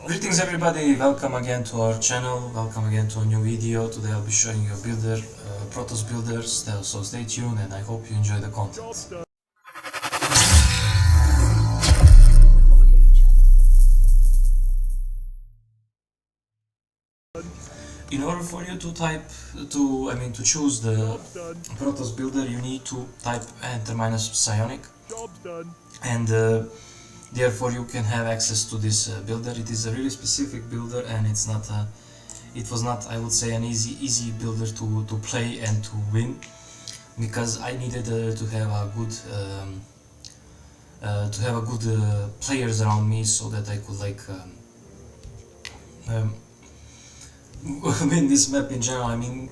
Greetings everybody, welcome again to our channel, welcome again to a new video. Today I'll be showing you a builder, Protoss builders, so stay tuned and I hope you enjoy the content. In order for you to choose the Protoss builder, you need to type enter minus psionic, and therefore you can have access to this builder. It is a really specific builder, and it was not, I would say, an easy builder to play and to win, because I needed to have a good players around me, so that I could win this map in general. I mean,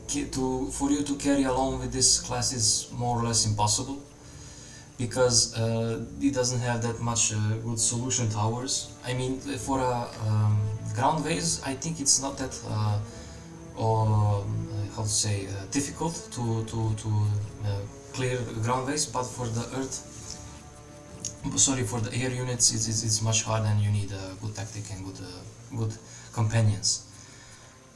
for you to carry along with this class is more or less impossible, because it doesn't have that much good solution towers. I mean, for a ground base, I think it's not that difficult to clear the ground base, but for the for the air units, it's much harder, and you need a good tactic and good companions.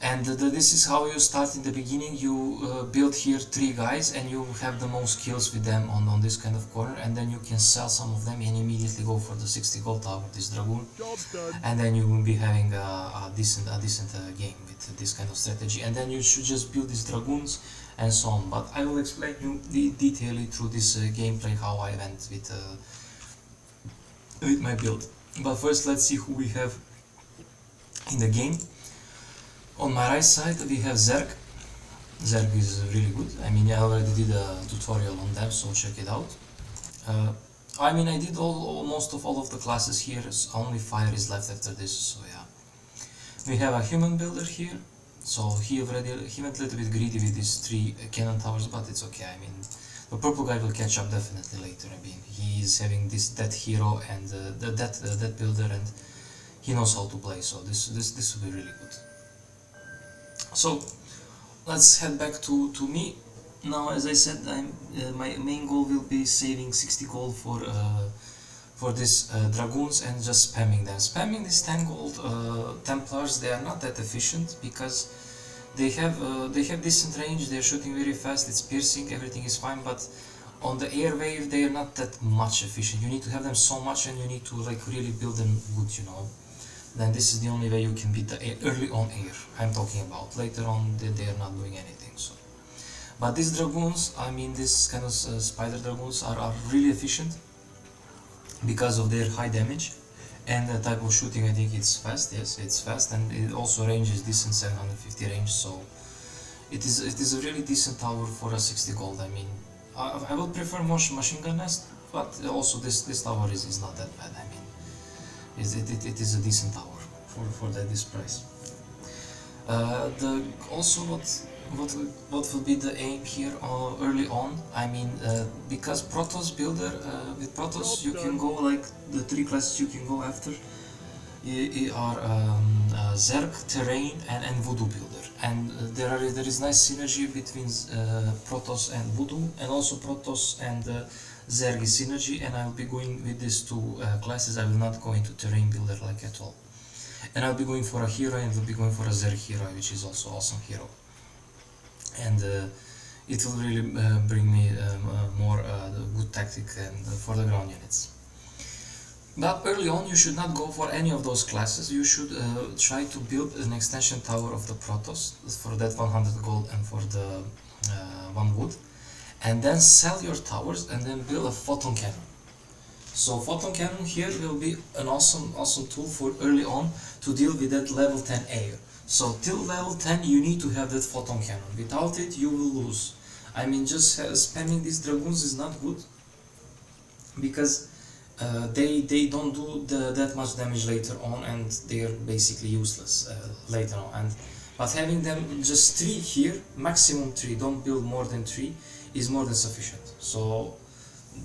And this is how you start in the beginning. You build here 3 guys, and you have the most kills with them on this kind of corner, and then you can sell some of them and immediately go for the 60 gold tower, this dragoon, and then you will be having a decent game with this kind of strategy. And then you should just build these dragoons and so on, but I will explain you detailedly through this gameplay how I went with my build. But first, let's see who we have in the game. On my right side we have Zerg. Zerg is really good. I mean, I already did a tutorial on them, so check it out. I mean, I did almost all of the classes here. Only fire is left after this, so yeah. We have a human builder here. So he went a little bit greedy with these 3 cannon towers, but it's okay. I mean, the purple guy will catch up definitely later. I mean, he is having that hero and that builder, and he knows how to play, so this will be really good. So let's head back to me. Now, as I said, my main goal will be saving 60 gold for these dragoons and just spamming them. Spamming these 10 gold Templars, they are not that efficient, because they have decent range, they're shooting very fast, it's piercing, everything is fine, but on the air wave they are not that much efficient. You need to have them so much, and you need to really build them good, you know. Then this is the only way you can beat the early on air I'm talking about. Later on they are not doing anything. So, but these dragoons, I mean, this kind of spider dragoons are really efficient because of their high damage and the type of shooting. I think it's fast. Yes, it's fast, and it also range is decent, 750 range. So it is a really decent tower for a 60 gold. I mean, I would prefer more machine gun nest, but also this tower is not that bad. I mean, it is a decent tower for this price. Also what will be the aim here early on? I mean, because Protoss builder, with Protoss you can go like the 3 classes you can go after are Zerg, Terrain, and Voodoo builder, and there is nice synergy between Protoss and Voodoo, and also Protoss and Zerg is synergy, and I will be going with these 2 classes. I will not go into Terrain builder like at all, and I'll be going for a hero, and will be going for a Zerg hero, which is also awesome hero, and it will really bring me more good tactic and for the ground units. But early on you should not go for any of those classes. You should try to build an extension tower of the Protoss for that 100 gold and for the 1 wood, and then sell your towers and then build a photon cannon. So photon cannon here will be an awesome tool for early on to deal with that level 10 air. So till level 10 you need to have that photon cannon. Without it you will lose. I mean, just spamming these dragoons is not good, because they don't do that much damage later on, and they are basically useless later on. But having them just 3 here, maximum 3, don't build more than 3, is more than sufficient. So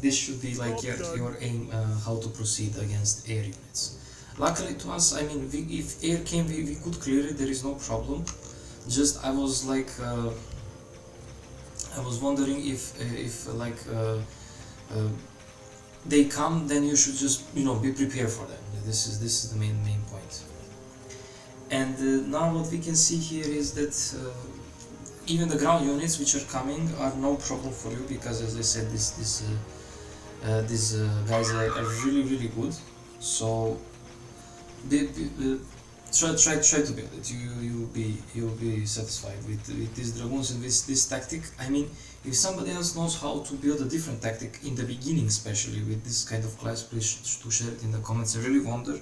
this should be like your aim, how to proceed against air units. Luckily to us, I mean, if air came, we could clear it, there is no problem. Just I was wondering if they come, then you should just, you know, be prepared for them. This is the main point. And now what we can see here is that even the ground units which are coming are no problem for you, because as I said, these guys are really good. So try to build it. You'll be satisfied with these dragoons and this tactic. I mean, if somebody else knows how to build a different tactic in the beginning, especially with this kind of class, please to share it in the comments. I really wonder.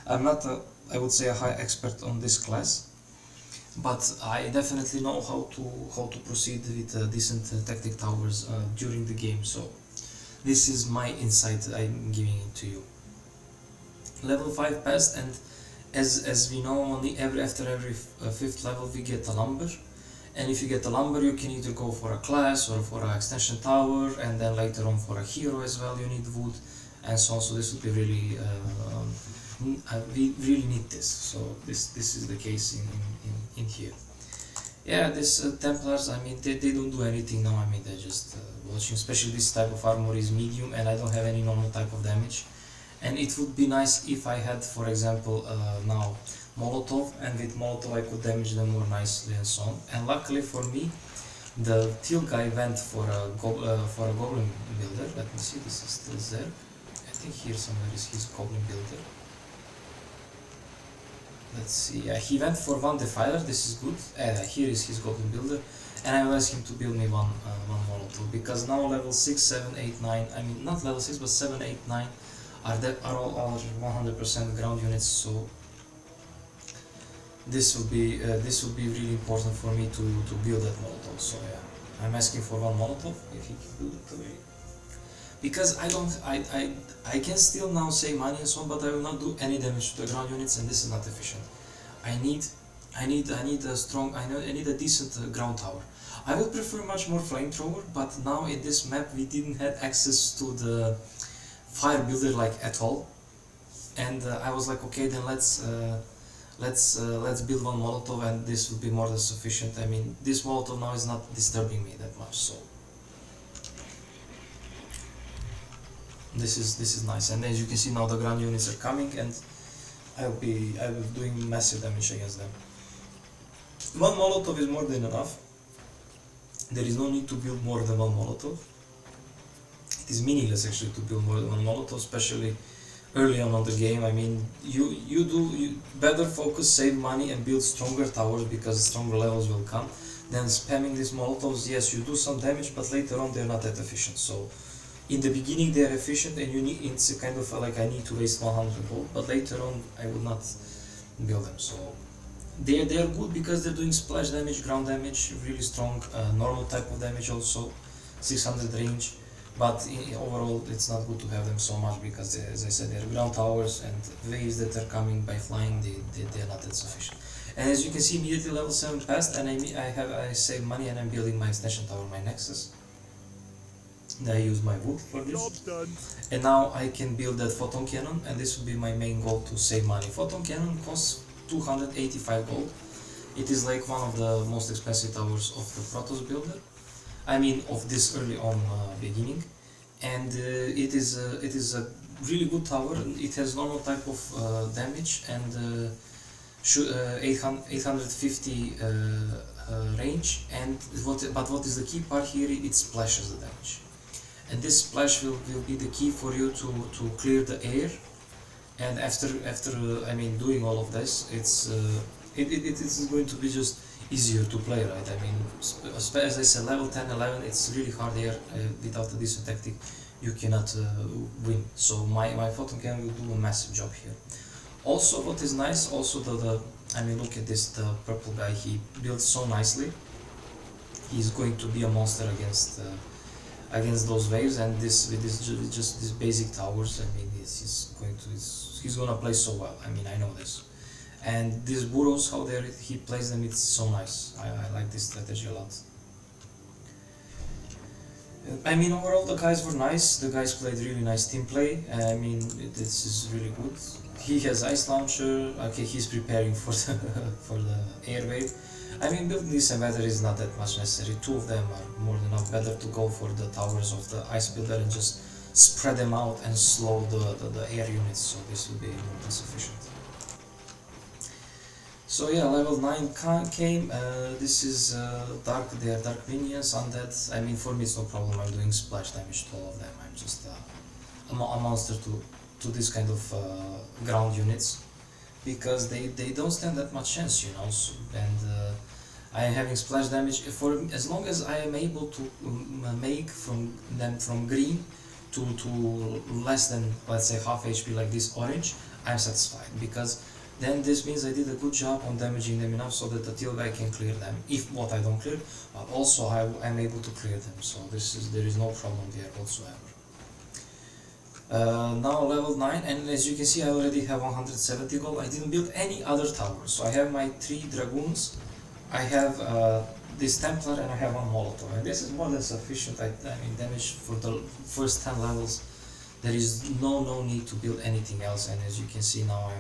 I'm not I would say a high expert on this class, but I definitely know how to proceed with decent tactic towers during the game. So this is my insight I'm giving it to you. Level 5 passed, and as we know, only after every 5th level we get a lumber, and if you get a lumber you can either go for a class or for an extension tower, and then later on for a hero as well you need wood and so on. So this would be really we really need this. So this is the case in here. Yeah, this Templars, I mean, they don't do anything now. I mean, they're just watching. Especially this type of armor is medium, and I don't have any normal type of damage. And it would be nice if I had, for example, now Molotov, and with Molotov I could damage them more nicely and so on. And luckily for me, the teal guy went for a goblin builder. Let me see, this is still there. I think here somewhere is his goblin builder. Let's see, yeah, he went for one defiler, this is good. Here is his goblin builder, and I will ask him to build me one Molotov, because now level 6, 7, 8, 9, I mean not level 6 but 7, 8, 9 are all 100% ground units. So this will be really important for me to build that Molotov. So yeah, I'm asking for one Molotov if he can build it away. Because I can still now save money and so on, but I will not do any damage to the ground units, and this is not efficient. I need a strong, I need a decent ground tower. I would prefer much more flamethrower, but now in this map we didn't have access to the fire builder like at all, and I was like, okay, then let's build one Molotov, and this will be more than sufficient. I mean, this Molotov now is not disturbing me that much, so. This is nice, and as you can see now the ground units are coming, and I will be doing massive damage against them. One Molotov is more than enough. There is no need to build more than one Molotov. It is meaningless actually to build more than one Molotov, especially early on the game. I mean, you better focus, save money, and build stronger towers, because stronger levels will come. Then spamming these Molotovs, yes, you do some damage, but later on they're not that efficient. So in the beginning they are efficient, and it's a kind of like I need to waste 100 gold, but later on I would not build them. So they are good because they're doing splash damage, ground damage, really strong, normal type of damage also, 600 range. But overall it's not good to have them so much, because as I said, they're ground towers, and waves that are coming by flying, they're not that sufficient. And as you can see, immediately level 7 passed, and I save money, and I'm building my extension tower, my Nexus. I use my wood for this, and now I can build that photon cannon, and this will be my main goal, to save money. Photon cannon costs 285 gold. It is like one of the most expensive towers of the Protoss builder, I mean of this early on beginning, and it is a really good tower. It has normal type of damage, and 850 range, and what is the key part here, it splashes the damage. And this splash will be the key for you to clear the air. And after I mean doing all of this, it is going to be just easier to play, right? I mean, as I said, level 10, 11, it's really hard here. Without a decent tactic, you cannot win. So my photon cannon will do a massive job here. Also, what is nice, also I mean, look at this, the purple guy, he builds so nicely. He's going to be a monster against those waves, and just these basic towers. I mean, he's gonna play so well. I mean, I know this. And these burrows, how he plays them, it's so nice. I like this strategy a lot. I mean, overall the guys were nice. The guys played really nice team play. I mean, this is really good. He has ice launcher. Okay, he's preparing for the air wave. I mean, building this invader is not that much necessary. 2 of them are more than enough. Better to go for the towers of the ice builder and just spread them out and slow the air units. So this will be more than sufficient. So yeah, level 9 came. This is they are dark minions, undead. I mean, for me it's no problem. I'm doing splash damage to all of them. I'm just a monster to this kind of ground units, because they don't stand that much chance, you know. So, and I am having splash damage for as long as I am able to make from green to less than, let's say, half HP, like this orange. I'm satisfied, because then this means I did a good job on damaging them enough so that the teal guy can clear them, if what I don't clear, but also I'm able to clear them, so there is no problem there whatsoever. Now level 9, and as you can see I already have 170 gold. I didn't build any other towers, so I have my 3 dragoons, I have this Templar, and I have 1 Molotov, and this is more than sufficient. I mean, damage for the first 10 levels. There is no need to build anything else, and as you can see now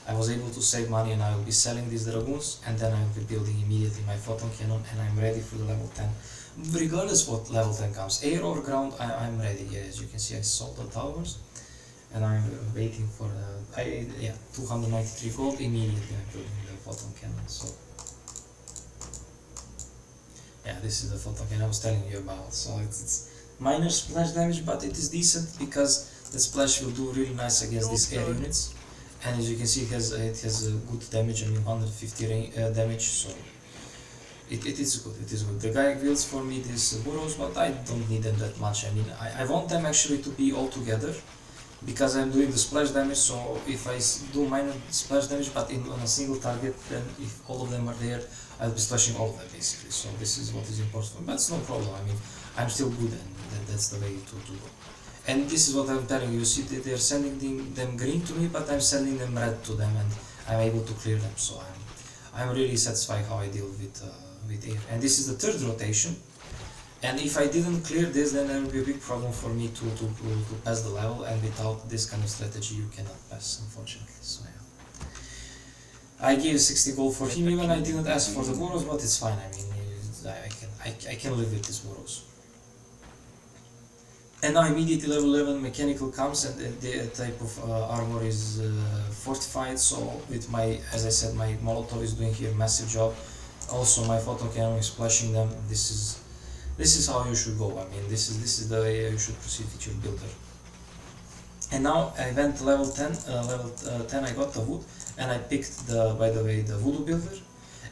I was able to save money, and I will be selling these dragoons, and then I will be building immediately my photon cannon, and I'm ready for the level 10. Regardless what level 10 comes, air or ground, I'm ready. Yeah, as you can see I sold the towers, and I'm waiting for 293 gold, immediately I'm building the photon cannon. So yeah, this is the photon cannon I was telling you about. So it's minor splash damage, but it is decent, because the splash will do really nice against these air units. And as you can see, it has a good damage. I mean, 150 damage, so it is good. It is good. The guy builds for me these burrows, but I don't need them that much. I mean, I want them actually to be all together, because I'm doing the splash damage. So if I do minor splash damage, but on a single target, then if all of them are there, I'll be splashing all of them basically. So this is what is important for me. But it's no problem. I mean, I'm still good, and that's the way to do it. And this is what I'm telling you. See, they're sending them green to me, but I'm sending them red to them, and I'm able to clear them. So I'm really satisfied how I deal with air. And this is the 3rd rotation. And if I didn't clear this, then there will be a big problem for me to pass the level. And without this kind of strategy, you cannot pass, unfortunately. So yeah, I gave 60 gold for him. Even I didn't ask for the burrows, but it's fine. I mean, I can live with these burrows. And now immediately level 11 mechanical comes, and the type of armor is fortified. So with my, as I said, my Molotov is doing here a massive job. Also my photon cannon is splashing them. This is how you should go. I mean, this is the way you should proceed with your builder. And now I went level 10. Level 10 I got the wood, and I picked by the way, the voodoo builder.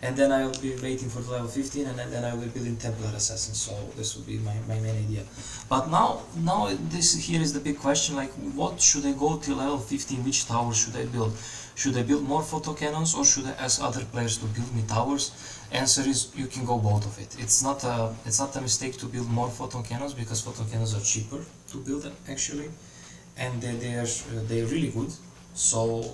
And then I will be waiting for the level 15, and then I will be building Templar Assassin. So this will be my main idea. But now here is the big question, like, what should I go till level 15? Which tower should I build? Should I build more photon cannons, or should I ask other players to build me towers? Answer is, you can go both of it. It's not a mistake to build more photon cannons, because photon cannons are cheaper to build actually, and they're really good. So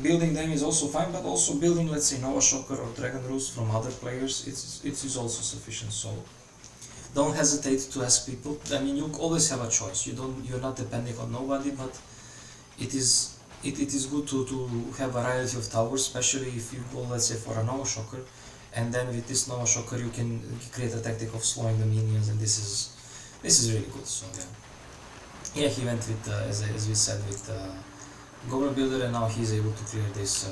building them is also fine, but also building, let's say, Nova Shocker or Dragon Roost from other players, it is also sufficient. So don't hesitate to ask people. I mean, you always have a choice. You're not depending on nobody, but it is good to have a variety of towers, especially if you go, let's say, for a Nova Shocker, and then with this Nova Shocker you can create a tactic of slowing the minions, and this is really good. So yeah, he went with as we said, with Goblin Builder, and now he's able to clear this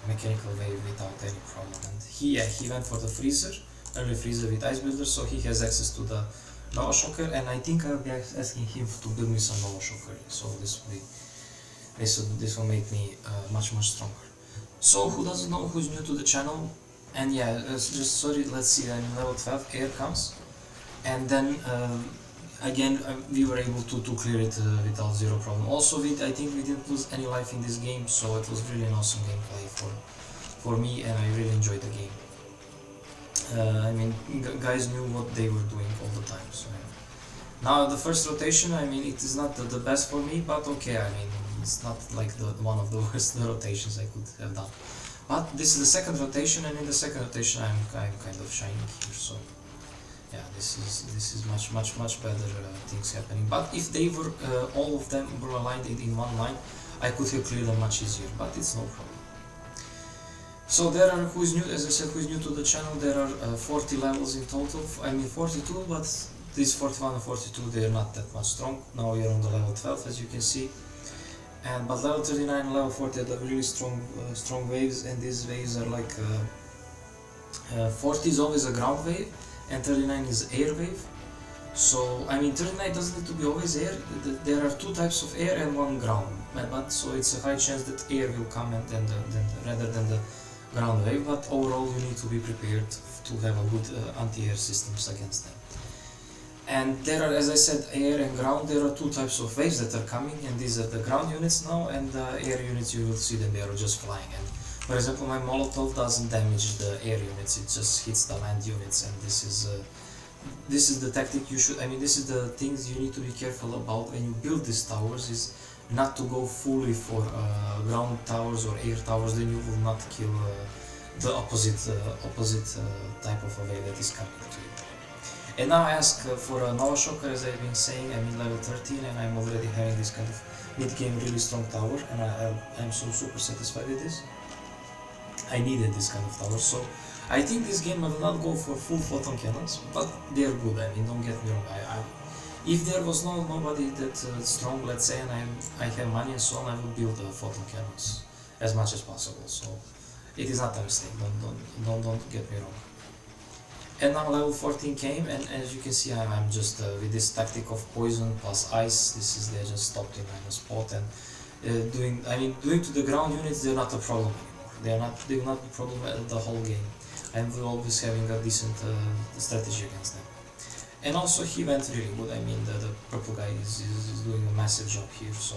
mechanical wave without any problem. And he went for the freezer, early freezer with Ice Builder, so he has access to the Nova Shocker, and I think I'll be asking him to build me some Nova Shocker. So this will make me much stronger. So who doesn't know, who's new to the channel, and yeah, just sorry, let's see, I'm level 12, air comes, and then again we were able to clear it without zero problem. Also, I think we didn't lose any life in this game, so it was really an awesome gameplay for me, and I really enjoyed the game. I mean, guys knew what they were doing all the time. So yeah. Now the first rotation, I mean, it is not the best for me, but okay, I mean, it's not like one of the worst rotations I could have done. But this is the second rotation, and in the second rotation I'm kind of shining here. So yeah, this is much better things happening. But if they were all of them were aligned in one line, I could have cleared them much easier. But it's no problem. So there are, who is new, as I said, who is new to the channel, there are 40 levels in total. I mean 42, but these 41 and 42, they are not that much strong. Now we are on the level 12, as you can see. And but level 39 and level 40 are the really strong waves, and these waves are like 40 is always a ground wave and 39 is air wave. So I mean 39 doesn't need to be always air. There are two types of air and one ground, but so it's a high chance that air will come and rather than the ground wave. But overall you need to be prepared to have a good anti-air systems against them. And there are, as I said, air and ground, there are two types of waves that are coming, and these are the ground units now, and the air units, you will see them, they are just flying. And for example, my Molotov doesn't damage the air units, it just hits the land units, and this is the tactic you should, I mean, this is the things you need to be careful about when you build these towers, is not to go fully for ground towers or air towers, then you will not kill the opposite type of a wave that is coming to you. And now I ask for a Nova Shocker, as I've been saying. I'm in level 13 and I'm already having this kind of mid-game really strong tower, and I'm so super satisfied with this. I needed this kind of tower, so I think this game I will not go for full photon cannons, but they are good. I mean, don't get me wrong. If there was nobody that strong, let's say, and I have money and so on, I will build photon cannons as much as possible. So it is not a mistake. Don't get me wrong. And now level 14 came, and as you can see, I'm just with this tactic of poison plus ice. They just stopped in my spot, and doing to the ground units, they're not a problem anymore. They will not be a problem the whole game. I'm always having a decent strategy against them. And also he went really good. I mean, the purple guy is doing a massive job here. So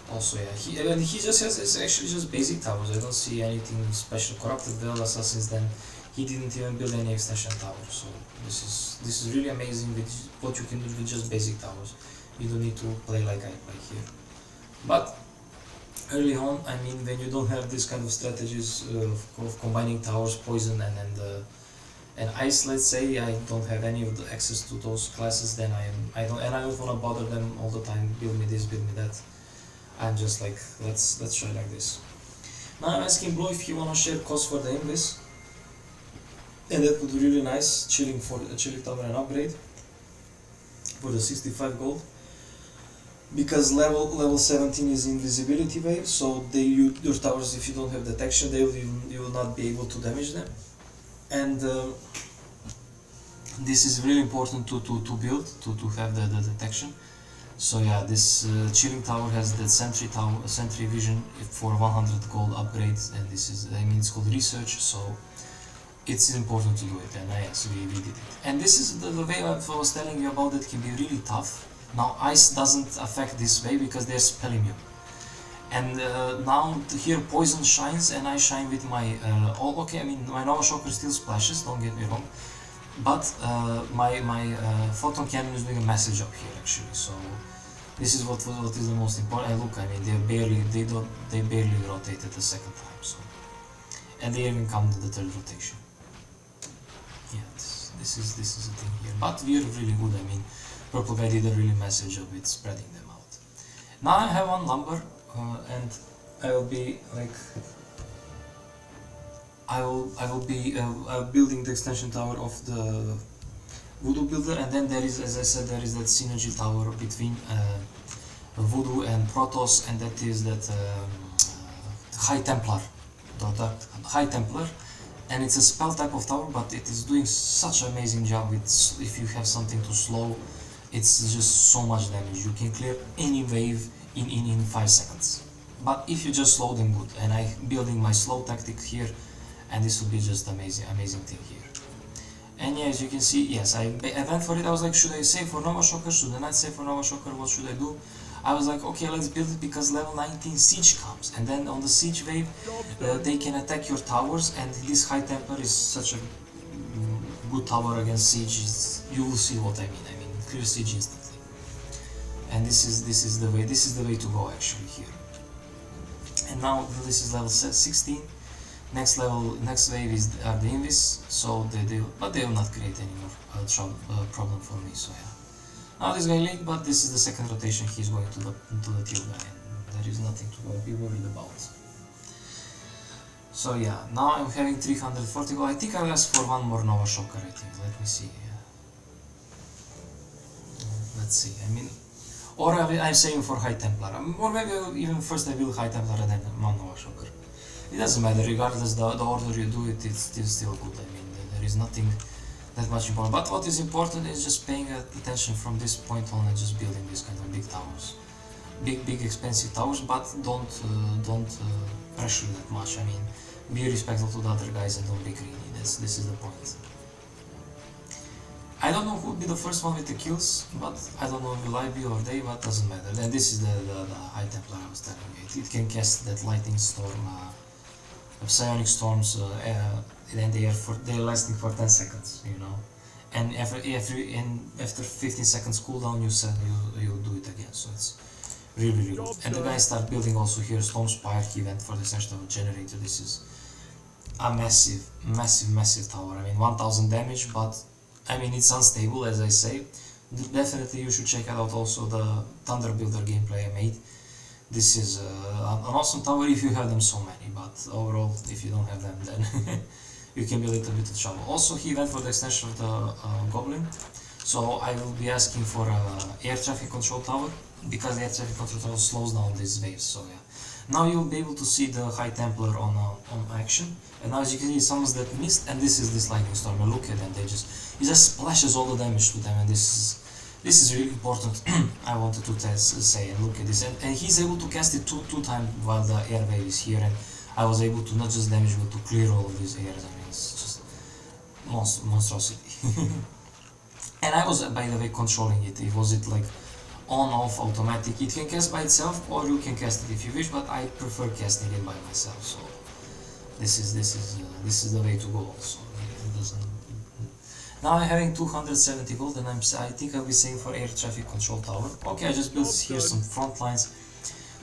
also yeah, he just has, it's actually just basic towers. I don't see anything special. Corrupted Veil Assassins, then he didn't even build any extension tower, so this is really amazing with what you can do with just basic towers. You don't need to play like I play here. But early on, I mean, when you don't have this kind of strategies of combining towers, poison and ice, let's say, I don't have any of the access to those classes, then I don't want to bother them all the time. Build me this, build me that. I'm just like, let's try like this. Now I'm asking Blue if he wanna share cost for the invis. And that would be really nice, chilling tower and upgrade for the 65 gold. Because level 17 is invisibility wave, so your towers, if you don't have detection, you will not be able to damage them. And this is really important to build, to have the detection. So yeah, this chilling tower has that sentry vision for 100 gold upgrades, and this is, I mean, it's called research, so it's important to do it, and yes, we did it. And this is the way I was telling you about, it can be really tough. Now ice doesn't affect this way because they're spell immune. And now here poison shines, and I shine with my okay, I mean, my Nova Shocker still splashes, don't get me wrong, but my photon cannon is doing a massive job here actually. So this is what is the most important. And look, I mean, they barely rotated the second time, so, and they even come to the third rotation. Yeah, this is the thing here. But we are really good. I mean, purple guy did a really massive job with spreading them out. Now I have one number, and I will be like, I will be building the extension tower of the Voodoo builder, and then there is, as I said, there is that synergy tower between Voodoo and Protoss, and that is that High Templar, the High Templar. And it's a spell type of tower, but it is doing such an amazing job with, if you have something to slow, it's just so much damage. You can clear any wave in 5 seconds. But if you just slow them, good. And I'm building my slow tactic here, and this will be just amazing thing here. And yeah, as you can see, yes, I went for it. I was like, should I save for Nova Shocker? Should I not save for Nova Shocker? What should I do? I was like, okay, let's build it because level 19 siege comes, and then on the siege wave they can attack your towers, and this High Templar is such a good tower against siege. You will see what I mean. I mean, clear siege instantly. And this is the way to go actually here. And now this is level 16. Next wave are the invis, so but they will not create any more problem for me. So yeah. Now this guy late, but this is the second rotation. He's going to the teal guy, and there is nothing to be worried about. So yeah, now I'm having 340 gold. I think I'll ask for one more Nova Shocker. I think. Let me see. Let's see. I mean, Or I'm saving for High Templar, or maybe even first I build High Templar and then one Nova Shocker. It doesn't matter, regardless the order you do it, it's still good. I mean, there is nothing that much important. But what is important is just paying attention from this point on and just building these kind of big towers. Big expensive towers, but don't pressure that much. I mean, be respectful to the other guys and don't be greedy. This is the point. I don't know who would be the first one with the kills, but I don't know will I be or they, but doesn't matter. And this is the High Templar I was telling you. It can cast that lightning storm, psionic storms, and they're lasting for 10 seconds, you know. And after 15 seconds cooldown, you do it again. So it's really good. And the guy start building also here Storm Spire. He went for the Essential Generator. This is a massive tower. I mean, 1000 damage, but I mean, it's unstable, as I say. Definitely you should check out also the Thunder Builder gameplay I made. This is an awesome tower if you have them so many, but overall, if you don't have them, then you can be a little bit of trouble. Also, he went for the extension of the Goblin, so I will be asking for air traffic control tower, because the air traffic control tower slows down these waves, so yeah. Now you'll be able to see the High Templar on action, and now as you can see, some of that missed, and this is this lightning storm. And look at them, it just splashes all the damage to them, and this is really important. I wanted to say, and look at this, and he's able to cast it two times while the air wave is here, and I was able to not just damage but to clear all of these airs. I mean, it's just monstrosity. And I was, by the way, controlling it. Was it like on-off automatic? It can cast by itself, or you can cast it if you wish, but I prefer casting it by myself. So this is the way to go. Also, it doesn't. Now I'm having 270 gold, and I think I'll be saving for air traffic control tower. Okay, I just built here some front lines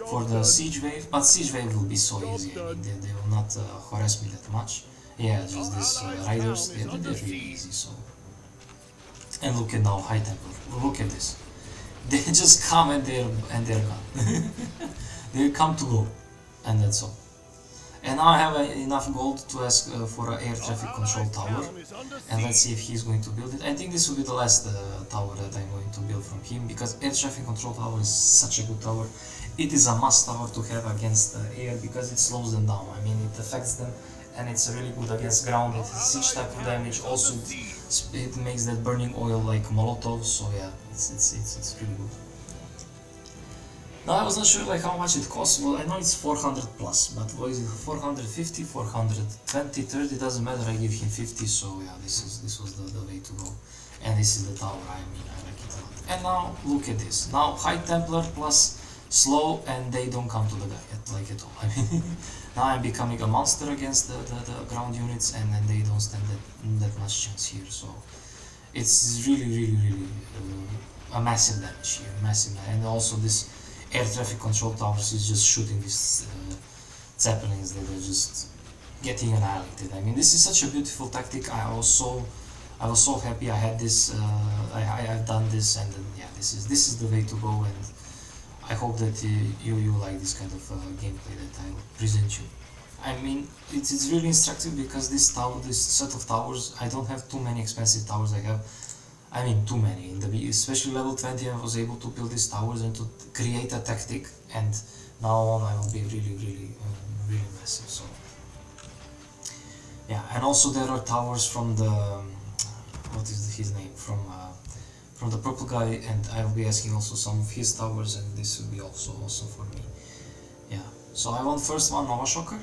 for the siege wave, but siege wave will be so easy. I mean, they will not harass me that much. Yeah, just these riders, they're really easy. So, and look at now High Templar. Look at this. They just come and they're gone. They come to go, and that's all. And now I have enough gold to ask for an air traffic control tower, and let's see if he's going to build it. I think this will be the last tower that I'm going to build from him, because air traffic control tower is such a good tower. It is a must tower to have against air, because it slows them down. I mean, it affects them, and it's really good against ground. It has siege type of damage. Also, it makes that burning oil like Molotov. So yeah, it's really good. Now I was not sure like how much it costs. Well, I know it's 400 plus, but what is it? 450, 420, 30, doesn't matter. I give him 50. So yeah, this was the way to go. And this is the tower. I mean, I like it a lot. And now look at this. Now High Templar plus slow, and they don't come to the guy like at all. I mean, now I'm becoming a monster against the ground units, and then they don't stand that much chance here. So it's really a massive damage here, massive. And also this air traffic control towers is just shooting these zeppelins that are just getting annihilated. I mean, this is such a beautiful tactic. I was so happy I had this. I've done this, and then, yeah, this is the way to go. And I hope that you like this kind of gameplay that I will present you. I mean, it's really instructive, because this set of towers, I don't have too many expensive towers. I mean, too many. Especially level 20, I was able to build these towers and to create a tactic, and now on I will be really massive. So yeah, and also there are towers from the what is his name, from the purple guy, and I will be asking also some of his towers, and this will be also awesome for me. Yeah, so I want first one Nova Shocker,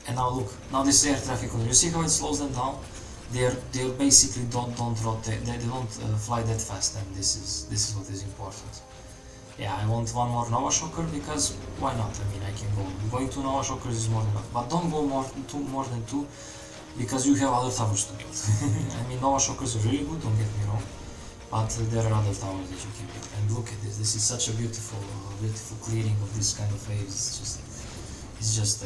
and now look, now this air traffic control. You see how it slows them down? They basically don't rotate, they don't fly that fast, and this is what is important. Yeah, I want one more Nova Shocker, because why not? I mean, I can go. Going to Nova Shockers is more than enough, but don't go more than two, because you have other towers to build. I mean, Nova Shockers are really good, don't get me wrong, but there are other towers that you can build. And look at this. This is such a beautiful clearing of this kind of waves. It's just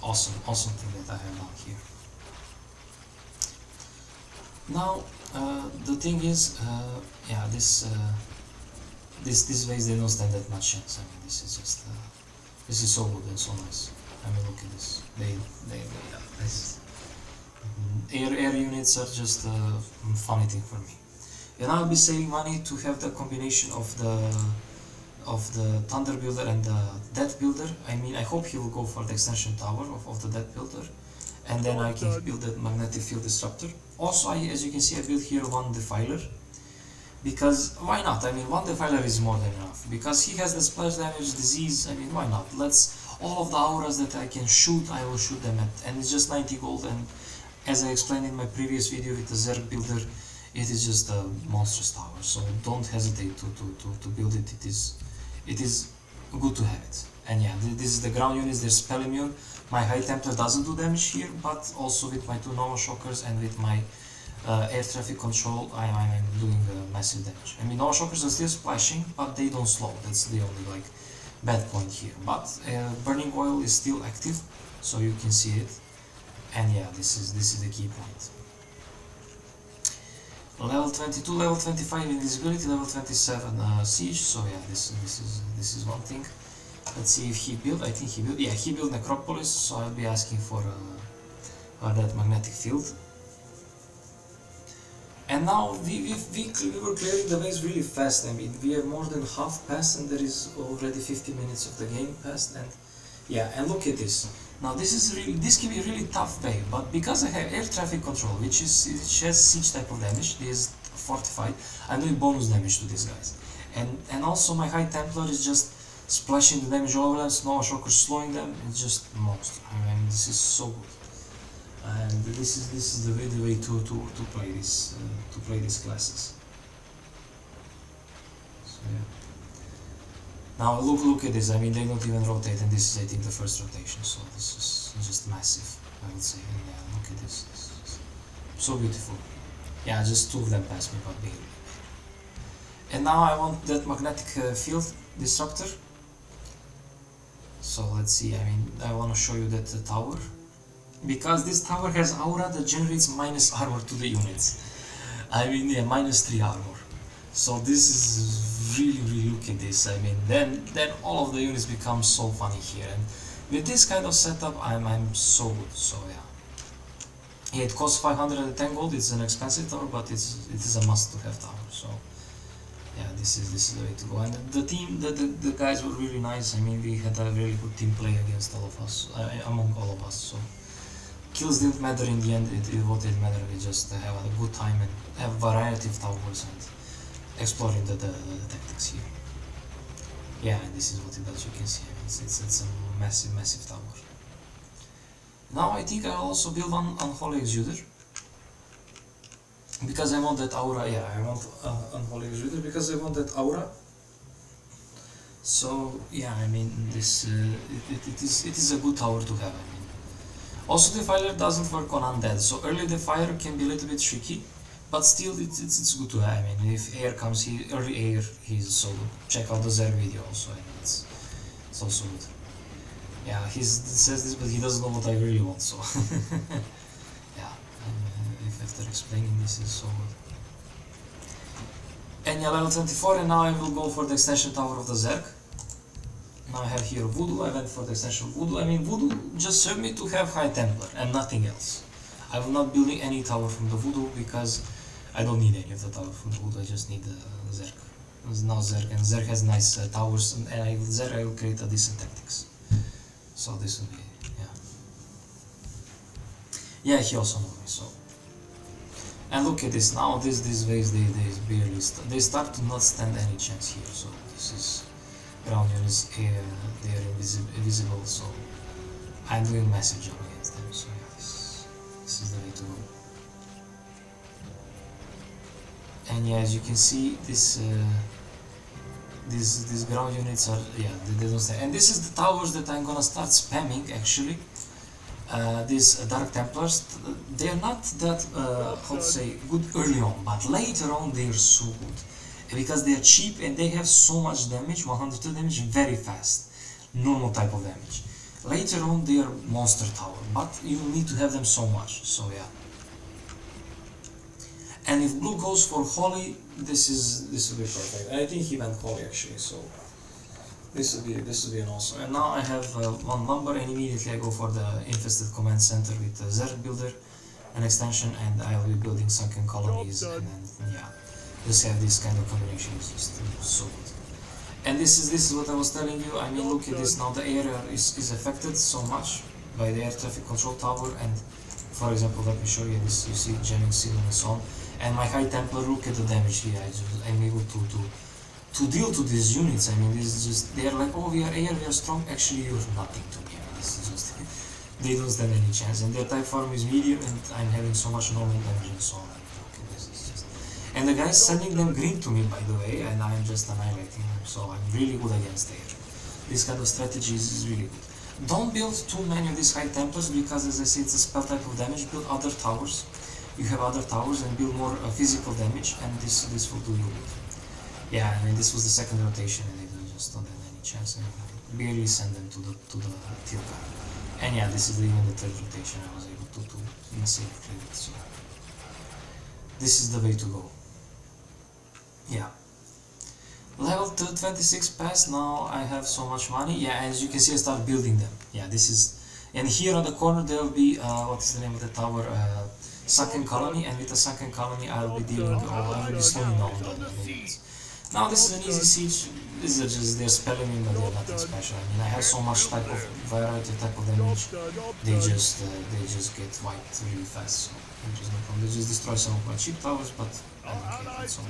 awesome thing that I have down here. Now the thing is, yeah, these waves, they don't stand that much chance. I mean, this is so good and so nice. I mean, look at this. Air units are just a funny thing for me. And I'll be saving money to have the combination of the of the Thunder builder and the Death builder. I mean, I hope he will go for the extension tower of the Death builder, and then I can build the magnetic field disruptor. Also, as you can see, I built here one defiler, because why not? I mean, one defiler is more than enough, because he has the splash damage, disease. I mean, why not? All of the auras that I can shoot, I will shoot them at, and it's just 90 gold, and as I explained in my previous video with the Zerg builder, it is just a monstrous tower, so don't hesitate to build it. It is good to have it. And yeah, this is the ground units, they're spell immune. My High Templar doesn't do damage here, but also with my 2 Nova Shockers and with my air traffic control, I'm doing massive damage. I mean, Nova Shockers are still splashing, but they don't slow. That's the only like bad point here. But Burning Oil is still active, so you can see it. And yeah, this is the key point. Level 22, level 25 invisibility, level 27 siege. So yeah, this is one thing. Let's see if he built. I think he built. Yeah, he built Necropolis. So I'll be asking for that magnetic field. And now we were clearing the base really fast. I mean, we have more than half passed, and there is already 50 minutes of the game passed. And yeah, and look at this. Now this can be a really tough way, but because I have air traffic control, which has siege type of damage, this is fortified, I'm doing bonus damage to these guys. And also my High Templar is just splashing the damage over them, Nova Shocker slowing them, it's just monster. I mean, this is so good. And this is the way to play these classes. So yeah. Now look at this. I mean, they don't even rotate, and this is, I think, the first rotation. So this is just massive, I would say. And yeah, look at this. This is so beautiful. Yeah, just 2 of them passed me, but barely. And now I want that magnetic field disruptor. So let's see. I mean, I want to show you that tower, because this tower has aura that generates minus armor to the units. I mean, yeah, minus 3 armor. So this is really look at this. I mean, then all of the units become so funny here, and with this kind of setup, I'm so good. So yeah, it costs 510 gold. It's an expensive tower, but it is a must to have tower. So yeah, this is the way to go. And the team, the guys were really nice. I mean, we had a really good team play against all of us, among all of us. So kills didn't matter in the end. What did matter, we just have a good time and have variety of towers and exploring the tactics here. Yeah, and this is what it does. You can see, I mean, it's a massive tower. Now I think I'll also build on Unholy Exuder, because I want that aura. Yeah, I want Unholy Exuder because I want that aura. So yeah, I mean, this it is a good tower to have. I mean, also the Defiler doesn't work on undead, so early Defiler can be a little bit tricky. But still, it's good to have. I mean, if air comes, early air, he's so good. Check out the Zerg video also. I mean, it's also good. Yeah, he says this, but he doesn't know what I really want. So yeah, if after explaining this is so good. And yeah, level 24, and now I will go for the extension tower of the Zerg. Now I have here Voodoo. I went for the extension of Voodoo. I mean, Voodoo just served me to have High Templar and nothing else. I will not building any tower from the Voodoo because I don't need any of the tower from the Voodoo. I just need the Zerg. There's no Zerg, and Zerg has nice towers, and Zerg I will create a decent tactics. So this will be, yeah. Yeah, he also knows me, so. And look at this, now these waves, they barely, they start to not stand any chance here, so this is, ground units, they are invisible, so I'm doing massive job against them, so yeah, this is the way to go. And yeah, as you can see, these ground units are, yeah, they don't stay. And this is the towers that I'm gonna start spamming actually. These Dark Templars, they are not that, how to say, good early on, but later on they are so good. Because they are cheap and they have so much damage, 102 damage, very fast. Normal type of damage. Later on they are monster tower, but you need to have them so much, so yeah. And if blue goes for Holy, this will be perfect. I think he went Holy actually, so this will be an awesome. And now I have one number, and immediately I go for the Infested Command Center with the Zerg builder, an extension, and I'll be building sunken colonies, and then yeah, just have this kind of combination is just so good. And this is what I was telling you. I mean, look at this now. The area is affected so much by the air traffic control tower. And for example, let me show you this. You see jamming ceiling and so on. And my high Templar, look at the damage here. I'm able to deal to these units. I mean, this is just, they are like, oh, we are air, we are strong. Actually, you're nothing to me. I mean, this is just, they don't stand any chance. And their type farm is medium, and I'm having so much normal damage and so on. I mean, okay, this is just, and the guy's sending them green to me, by the way, and I'm just annihilating them. So I'm really good against air. This kind of strategy is really good. Don't build too many of these high Templars, because as I say, it's a spell type of damage. Build other towers. You have other towers and build more physical damage, and this will do you good. Yeah, I mean, this was the second rotation, and they just don't have any chance. And I barely send them to the tier card. And yeah, this is even the third rotation I was able to insane credit. So this is the way to go. Yeah. Level 26 pass. Now I have so much money. Yeah, as you can see, I start building them. Yeah, this is, and here on the corner there will be what is the name of the tower? Sunken colony, and with the sunken colony I'll be dealing, I will be slowing down the movements. Now this is an easy siege. These are just, they're spelling me, but they're nothing special. I mean, I have so much type of variety, type of damage. They just get wiped really fast. So which is no problem. They just destroy some of my cheap towers, but I don't care. So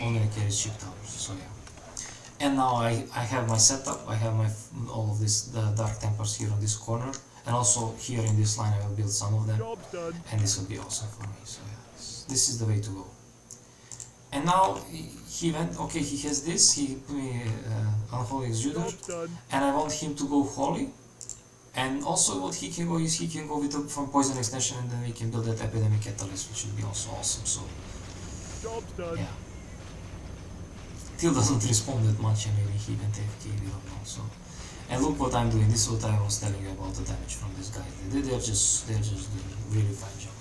only I carry cheap towers. So yeah. And now I have my setup. I have my all of this Dark Templars here on this corner, and also here in this line I will build some of them, and this will be awesome for me. So yeah, this is the way to go. And now he went, okay, he has this, he put me Unholy Exuder, and I want him to go Holy. And also what he can go is, he can go with from Poison Extension, and then we can build that Epidemic Catalyst, which would be also awesome. So yeah. Till doesn't respond that much, and maybe he can take KD, we don't know. So, and look what I'm doing, this is what I was telling you about the damage from this guy. They're just doing a really fine job.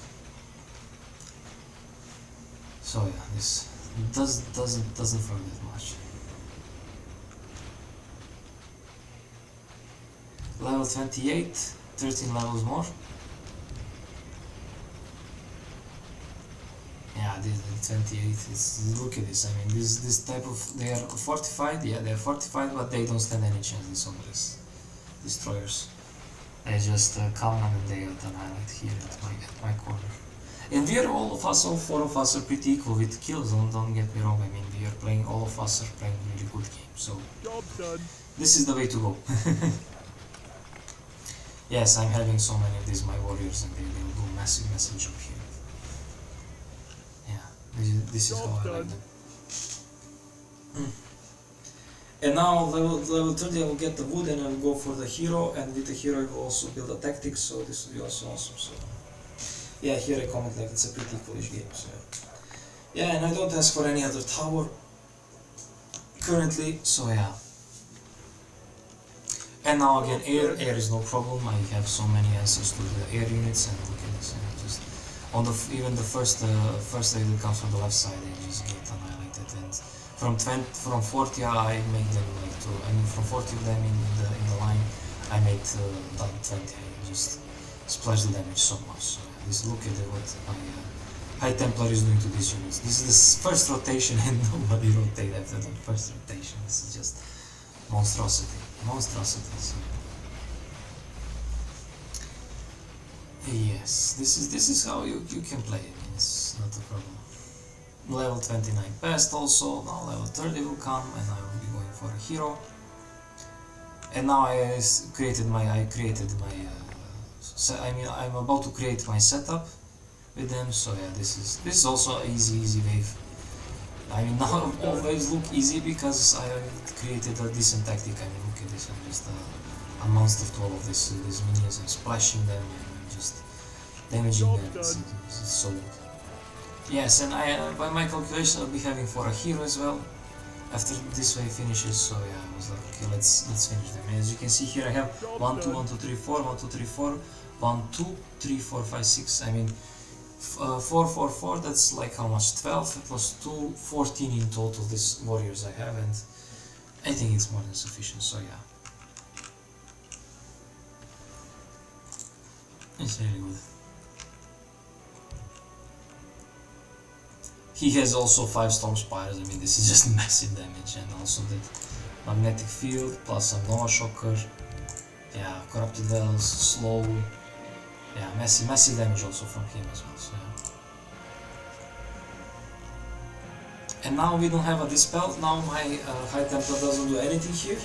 So yeah, this doesn't feel that much. Level 28, 13 levels more. Yeah, this 28 is, look at this. I mean, this type of, they are fortified. Yeah, they are fortified, but they don't stand any chance. These Omnis destroyers, they just come and they annihilate here at my corner. And we are all four of us are pretty equal with kills. Don't get me wrong. I mean, we are playing, all of us are playing really good games. So this is the way to go. Yes, I'm having so many of these my warriors, and they will do massive job here. Yeah, this is how I like them. And now level 30 I will get the wood, and I will go for the hero, and with the hero I will also build a tactics, so this will be also awesome. So yeah, here I comment like it's a pretty coolish game. So yeah, and I don't ask for any other tower currently. So yeah. And now again, air is no problem. I have so many answers to the air units, and look at this. Just on the even the first aid that comes from the left side, they just get annihilated. And from 40, I make them like two. I mean, from 40 of them in the line, I made done 20. I just splash the damage so much. So yeah, this, look at what my High Templar is doing to these units. This is the first rotation, and nobody rotate after the first rotation. This is just monstrosity. So. Yes, this is how you can play. I mean, it's not a problem. Level 29 passed also. Now level 30 will come, and I will be going for a hero. And now I created my I'm about to create my setup with them. So yeah, this is also an easy wave. I mean, now all waves look easy because I created a decent tactic. I mean, look at this, I'm just a monster to all of these minions. I'm splashing them, and I'm just damaging them. It's so good. Yes, and by my calculation I'll be having for a hero as well after this wave finishes. So yeah, I was like, okay, let's finish them. And as you can see here, I have 1, 2, 1, 2, 3, 4, 1, 2, 3, 4, 1, 2, 3, 4, 5, 6. I mean, 4, 4, 4, that's like how much? 12 plus 2, 14 in total, these warriors I have, and I think it's more than sufficient, so yeah. It's really good. He has also 5 storm spires. I mean, this is just massive damage, and also that magnetic field plus some Nova Shocker. Yeah, corrupted wells, slow. Yeah, massive damage also from him as well. So, yeah. And now we don't have a dispel. Now my High Templar doesn't do anything here.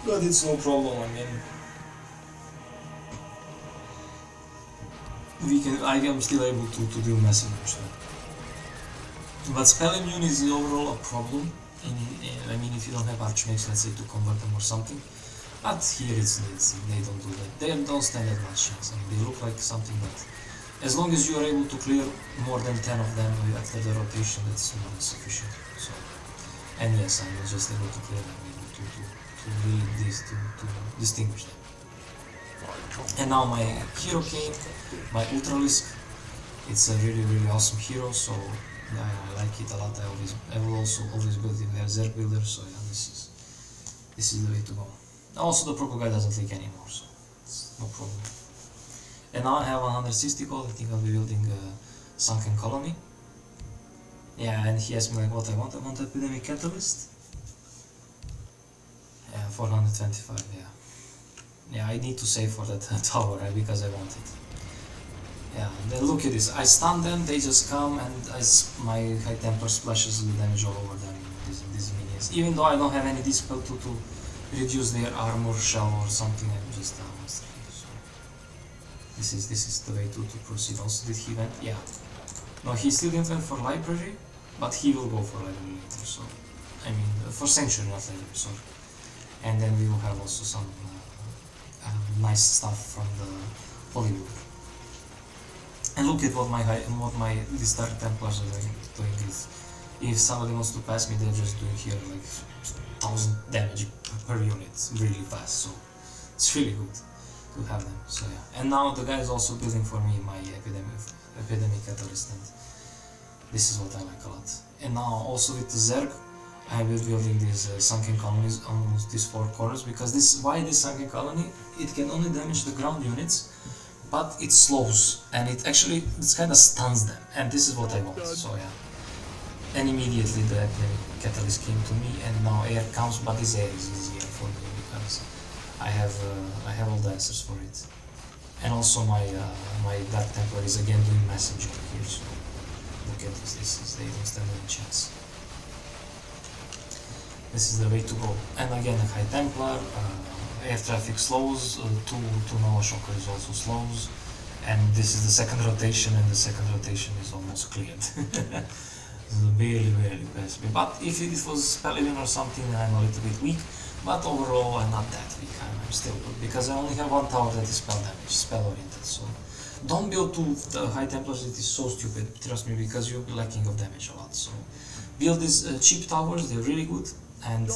But it's no problem. I mean, I am still able to deal massive damage. But spell immune is overall a problem. I mean, if you don't have archmages, let's say, to convert them or something. But here they don't do that. They don't stand that much chance. I mean, they look like something, but as long as you are able to clear more than 10 of them after the rotation, that's more than sufficient. So, and yes, I was just able to clear them, to really to distinguish them. And now my hero came, my Ultralisk. It's a really awesome hero, so yeah, I like it a lot. I will also always build it with Zerg builder, so yeah, this is the way to go. Also, the Proco guy doesn't leak anymore, so it's no problem. And now I have 160 gold. I think I'll be building a Sunken Colony. Yeah, and he asked me like what I want. I want Epidemic Catalyst. Yeah, 425. Yeah, I need to save for that tower, right, because I want it. Yeah, then look at this. I stun them, they just come, and my High Templar splashes the damage all over them. These minions. Even though I don't have any dispel to reduce their armor shell or something, I'm just monster here. So this is the way to proceed. Also, did he went? Yeah. No, he still didn't went for library, but he will go for library later. So I mean, for sanctuary, not library. Sorry. And then we will have also some nice stuff from the Holy War. And look at what these Dark Templars are doing is, if somebody wants to pass me, they're just doing here like 1000 damage per unit really fast, so it's really good to have them. So yeah, and now the guy is also building for me my Epidemic Catalyst, and this is what I like a lot. And now also with the Zerg, I will be building these Sunken Colonies on these 4 corners, because why this Sunken Colony? It can only damage the ground units, but it slows, and it kind of stuns them, and this is what I want. So yeah. And immediately the Epidemic Catalyst came to me, and now air comes, but this air is easier for me because I have all the answers for it. And also my Dark Templar is again doing massive job here, so look at this, they don't stand any chance. This is the way to go. And again, a High Templar, air traffic slows, 2 Nova Shockers also slows, and this is the second rotation, and the second rotation is almost cleared. Very best. But if it was spell immune or something, I'm a little bit weak, but overall I'm not that weak. I'm still good, because I only have 1 tower that is spell damage, spell oriented. So don't build 2 High Templars, it is so stupid, trust me, because you'll be lacking of damage a lot. So build these cheap towers, they're really good, and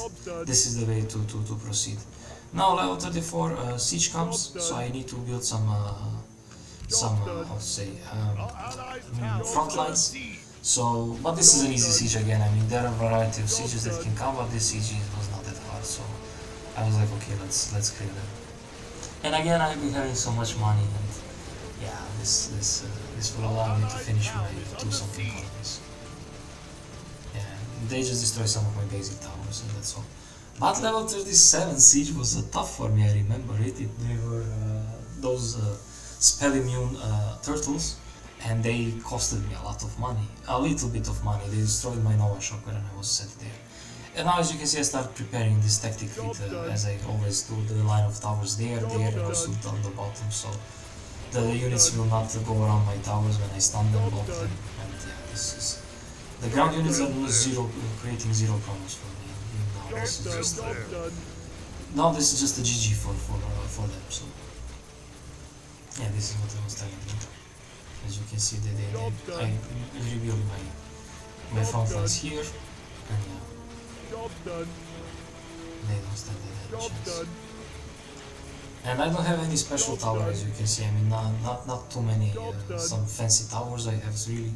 this is the way to proceed. Now level 34 siege comes, so I need to build some how to say, front lines. So, but this is an easy siege again. I mean, there are a variety of sieges that can come, but this siege was not that hard, so I was like, okay, let's clear them. And again, I've been having so much money, and yeah, this will allow me to finish my 2 Sunken Colonies. Yeah, they just destroy some of my basic towers, and that's all. But level 37 siege was tough for me. I remember it. They were those spell immune turtles. And they costed me a lot of money, a little bit of money. They destroyed my Nova Shocker, and I was set there. And now, as you can see, I start preparing this tactic with, as I always do, the line of towers there, and also on the bottom, so the units will not go around my towers when I stun them, block them, and yeah, this is... The ground units are creating 0 problems for me. Now this is just a GG for them, so... Yeah, this is what I was telling you. As you can see, I rebuild my front lines here, and yeah, they don't stand any chance. And I don't have any special tower, as you can see. I mean, not too many, some fancy towers. I have really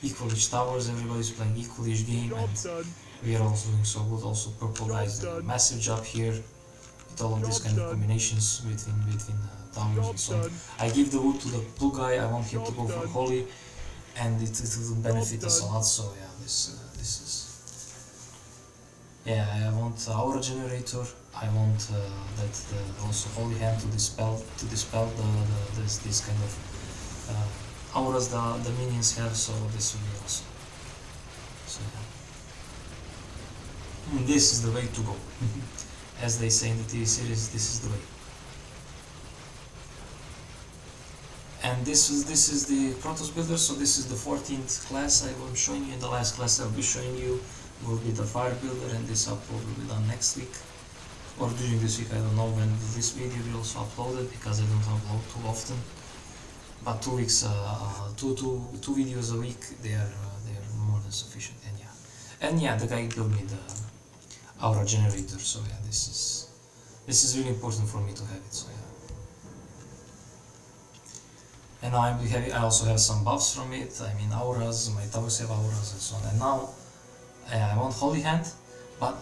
equalish towers. Everybody's playing equalish game, and we are also doing so good. Also, purple guys doing a massive job here with all of these kind of combinations between towers and so on. I give the wood to the blue guy. I want him to go for holy, and it will benefit us a lot. So yeah, this is, yeah, I want aura generator. I want that also holy hand to dispel this kind of auras the minions have. So this will be awesome. So yeah. This is the way to go. As they say in the TV series, this is the way. And this is the Protoss builder, so this is the 14th class I was showing you. In the last class I'll be showing you will be the fire builder, and this upload will be done next week. Or during this week, I don't know when this video will also uploaded, because I don't upload too often. But 2 weeks, two videos a week, they are more than sufficient. And yeah, the guy built me the aura generator, so yeah, this is really important for me to have it. So yeah. And now I also have some buffs from it. I mean, auras, my towers have auras and so on. And now I want holy hand, but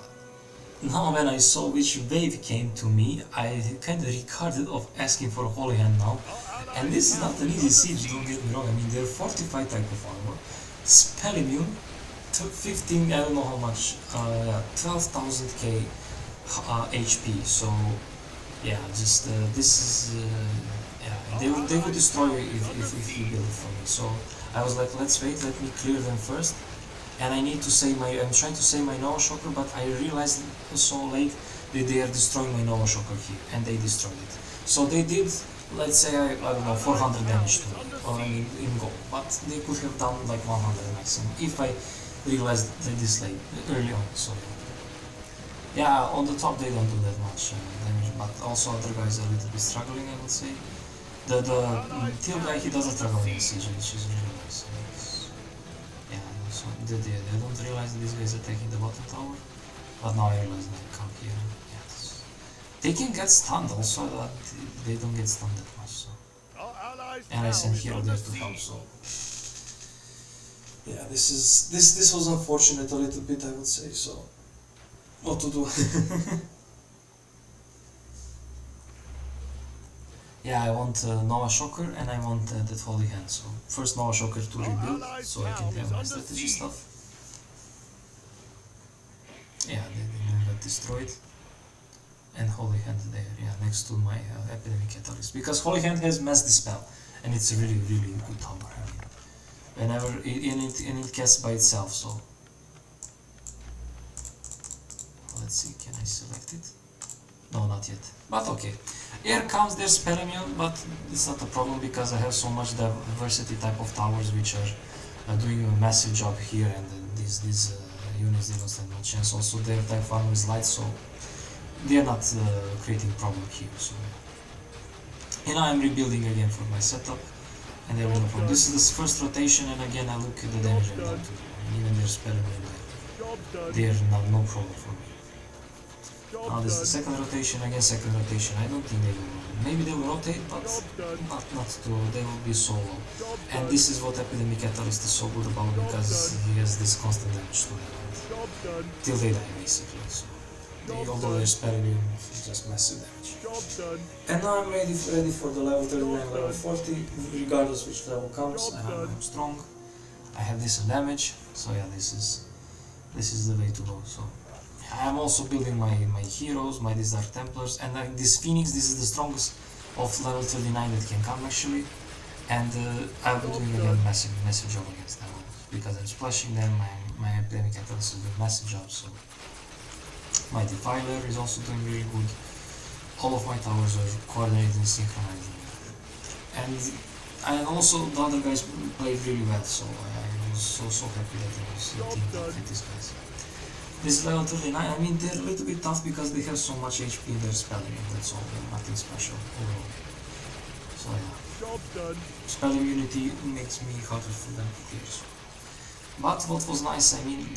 now when I saw which wave came to me, I kind of regarded of asking for a holy hand now. And this is not an easy siege, don't get me wrong. I mean, they're fortified type of armor, spell immune, 15, I don't know how much, 12,000k HP. So yeah, just this is yeah, they will destroy you if you build it for me. So I was like, let's wait, let me clear them first. And I need to say I'm trying to say my Nova Shocker, but I realized so late that they are destroying my Nova Shocker here, and they destroyed it. So they did, let's say, I don't know, 400 damage to me, or I mean, in goal, but they could have done like 100 maximum, if I realized that this late, early on. So yeah, on the top they don't do that much damage, but also other guys are a little bit struggling, I would say. The Teal guy, he doesn't struggle in siege, which is really nice. Yeah, so they don't realize that this guy is attacking the bottom tower, but now I realize that I come here. Yes. They can get stunned also, but they don't get stunned that much. So. And I sent hero there to help. So yeah, this was unfortunate a little bit, I would say. So what to do? Yeah, I want Nova Shocker, and I want that Holy Hand. So first Nova Shocker to rebuild, so I can have my strategy stuff. Yeah, they got destroyed. And Holy Hand there, yeah, next to my Epidemic Catalyst. Because Holy Hand has Mass Dispel, and it's a really, really good tower. I mean, whenever it casts by itself, so. Let's see, can I select it? No, not yet. But okay. Here comes their spell immune, but it's not a problem because I have so much diversity type of towers which are doing a massive job here, and these units they don't stand no chance. Also their type armor is light, so they are not creating problem here. So and now I'm rebuilding again for my setup, and there is no problem. This is the first rotation, and again I look at the damage I'm done to them, and even their spell immune, they are no problem for me. Now this is the second rotation, again second rotation. I don't think they will, maybe they will rotate, but not to, they will be so low. And this is what Epidemic Catalyst is so good about, because he has this constant damage to them till they die basically. So although they're sparing, it's just massive damage. And now I'm ready for the level 39, level 40, regardless which level comes. I'm strong, I have decent damage, so yeah, this is the way to go. So I'm also building my heroes, these Dark Templars, and this Phoenix, this is the strongest of level 39 that can come actually, and I'll be doing again massive job against them, because I'm splashing them, my Epidemic Catalyst is doing massive job, so my Defiler is also doing really good, all of my towers are coordinated and synchronized, and also the other guys played really well, so I was so happy that I was teamed up with these guys. This level 39, I mean, they're a little bit tough because they have so much HP in their spell immunity, that's all, nothing special overall. So yeah, spell immunity makes me harder for them to clear. But what was nice, I mean,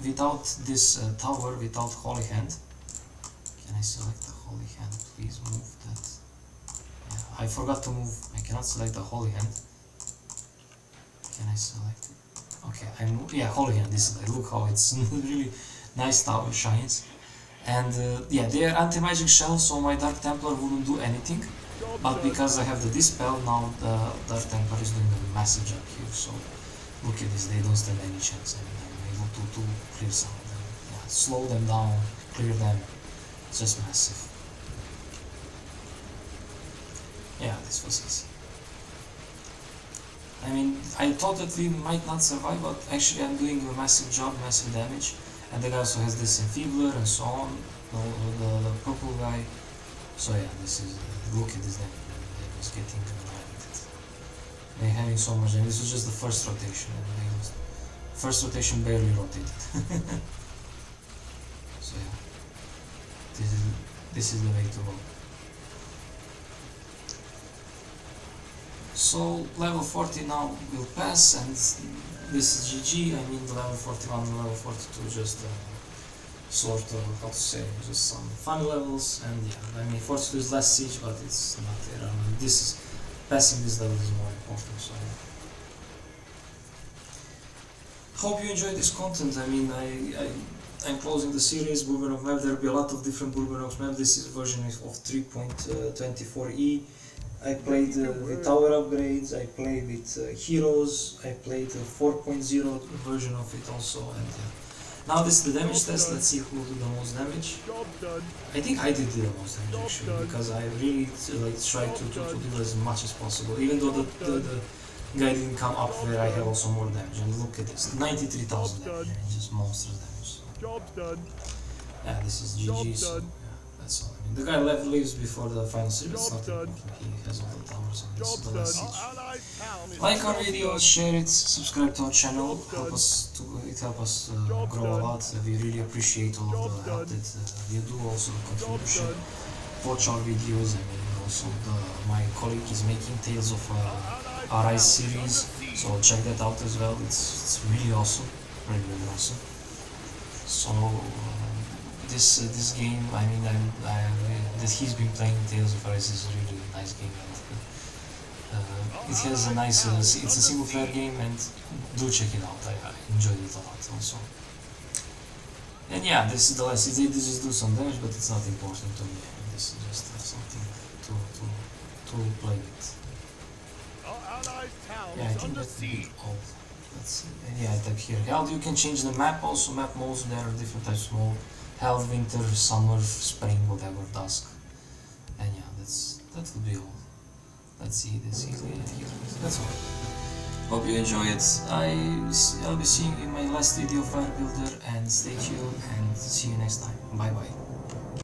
without this tower, without Holy Hand, can I select the Holy Hand, please move that. Yeah, I forgot to move, I cannot select the Holy Hand. Can I select it? Okay, yeah, Holy Hand, this is like, look how it's really nice tower shines. And yeah, they are anti-magic shell, so my Dark Templar wouldn't do anything. But because I have the Dispel, now the Dark Templar is doing a massive job here. So look at this, they don't stand any chance. I mean, I'm able to clear some of them. Yeah, slow them down, clear them, just massive. Yeah, this was easy. I mean, I thought that we might not survive, but actually I'm doing a massive job, massive damage. And the guy also has this enfeebler and so on, the purple guy. So yeah, this is, look at this damage, they was getting annihilated. They're having so much damage. This was just the first rotation, and first rotation barely rotated. So yeah, this is the way to go. So level 40 now will pass, and this is GG. I mean, the level 41 and level 42 just sort of, how to say, just some fun levels. And yeah, I mean, 42 is less siege, but it's not there. I mean, this is, passing this level is more important. So yeah. Hope you enjoyed this content. I mean, I'm closing the series, Burbenog map. There will be a lot of different Burbenog maps. This is version of 3.24e. I played with tower upgrades, I played with heroes, I played the 4.0 version of it also, and now this is the damage test. Let's see who will do the most damage. I think I did the most damage actually, because I really like tried to do as much as possible, even though the guy didn't come up where I have also more damage. And look at this, 93,000 damage, just monstrous damage. So. Yeah, this is GG, so yeah, that's all. I mean, the guy lives before the final series, it's not important, he has all the towers and this is the last siege. Like our videos, share it, subscribe to our channel, it helps us grow a lot. We really appreciate all of the help that you do, also the contribution. Watch our videos. I mean, also my colleague is making Tales of Arise series, so check that out as well. It's really awesome, really awesome. So this game, I mean, that he's been playing Tales of Arise is a really nice game, and it has a nice, it's a single player game, and do check it out. I enjoyed it a lot also. And yeah, this is the last. It did just do some damage, but it's not important to me. I mean, this is just something to play with. Yeah, I think that would be all. Let's see. And yeah, I type here health. You can change the map also. Map modes, there are different types of mode. Health, winter, summer, spring, whatever, dusk. And yeah, that would be all. Let's see this easily here. That's all. Hope you enjoy it. I'll be seeing you in my last video, Fire Builder, and stay tuned and see you next time. Bye bye.